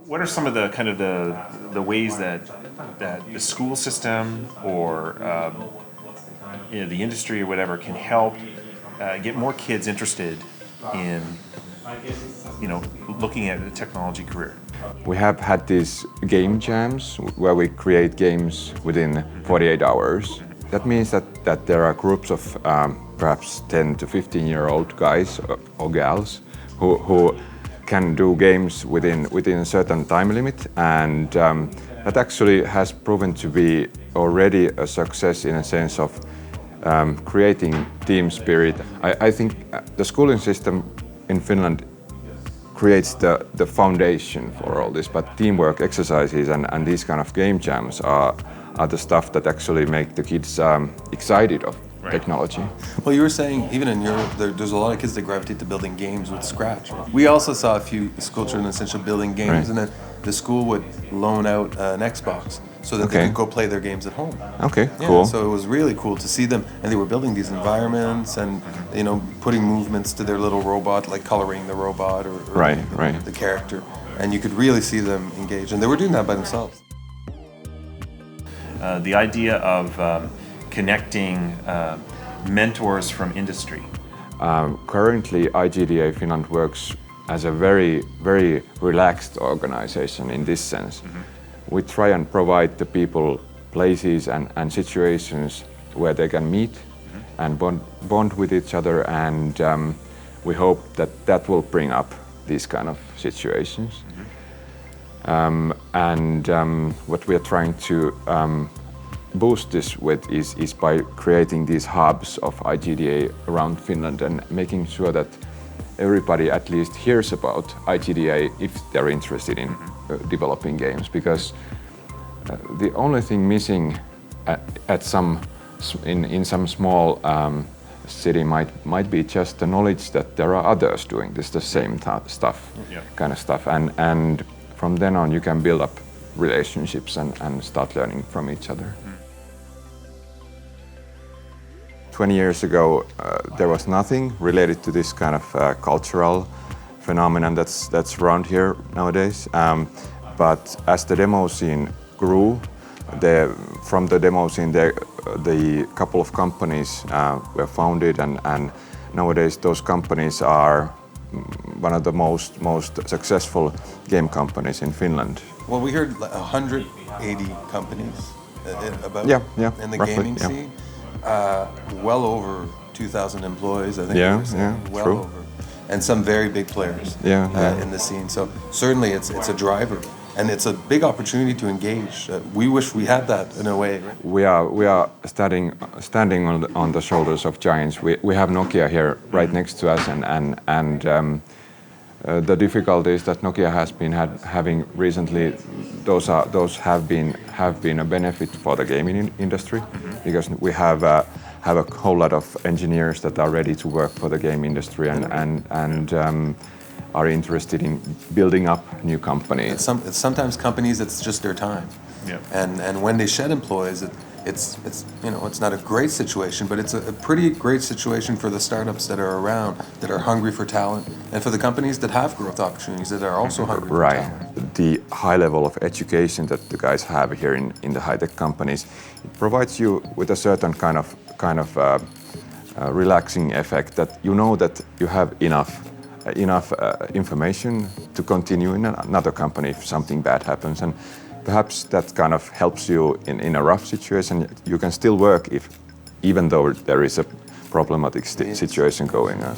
what are some of the kind of the ways that the school system or the industry or whatever can help get more kids interested in looking at a technology career? We have had these game jams where we create games within 48 hours. That means that there are groups of perhaps 10 to 15-year-old guys or gals who can do games within a certain time limit, and that actually has proven to be already a success in a sense of creating team spirit. I think the schooling system in Finland creates the foundation for all this, but teamwork exercises and these kind of game jams are the stuff that actually make the kids excited of technology. Well, you were saying even in Europe, there's a lot of kids that gravitate to building games with Scratch. We also saw a few school children essentially building games, and then the school would loan out an Xbox so that they could go play their games at home. Okay, cool. So it was really cool to see them, and they were building these environments and putting movements to their little robot, like coloring the robot or the character, and you could really see them engage, and they were doing that by themselves. The idea of connecting mentors from industry. Currently, IGDA Finland works as a very, very relaxed organization in this sense. We try and provide the people places and situations where they can meet and bond with each other, and we hope that will bring up these kind of situations. What we are trying to boost this with is by creating these hubs of IGDA around Finland and making sure that everybody at least hears about IGDA if they're interested in developing games, because the only thing missing in some small city might be just the knowledge that there are others doing this the same kind of stuff, and from then on you can build up relationships and start learning from each other. 20 years ago, there was nothing related to this kind of cultural phenomenon that's around here nowadays. But as the demo scene grew, from the demo scene, the couple of companies were founded, and nowadays those companies are one of the most successful game companies in Finland. Well, we heard 180 companies in the roughly, gaming scene. Well over 2,000 employees, I think. Well true. over, and some very big players in the scene. So certainly it's a driver, and it's a big opportunity to engage. We wish we had that in a way. Right? We are standing on the shoulders of giants. We have Nokia here right next to us, and the difficulties that Nokia has been having recently, those have been a benefit for the gaming industry, because we have a whole lot of engineers that are ready to work for the game industry and are interested in building up new companies. It's sometimes companies, it's just their time, and when they shed employees, it's not a great situation, but it's a pretty great situation for the startups that are around, that are hungry for talent, and for the companies that have growth opportunities that are also hungry for talent. The high level of education that the guys have here in the high-tech companies, it provides you with a certain kind of relaxing effect, that you know that you have enough information to continue in another company if something bad happens. And perhaps that kind of helps you in a rough situation. You can still work even though there is a problematic situation going on.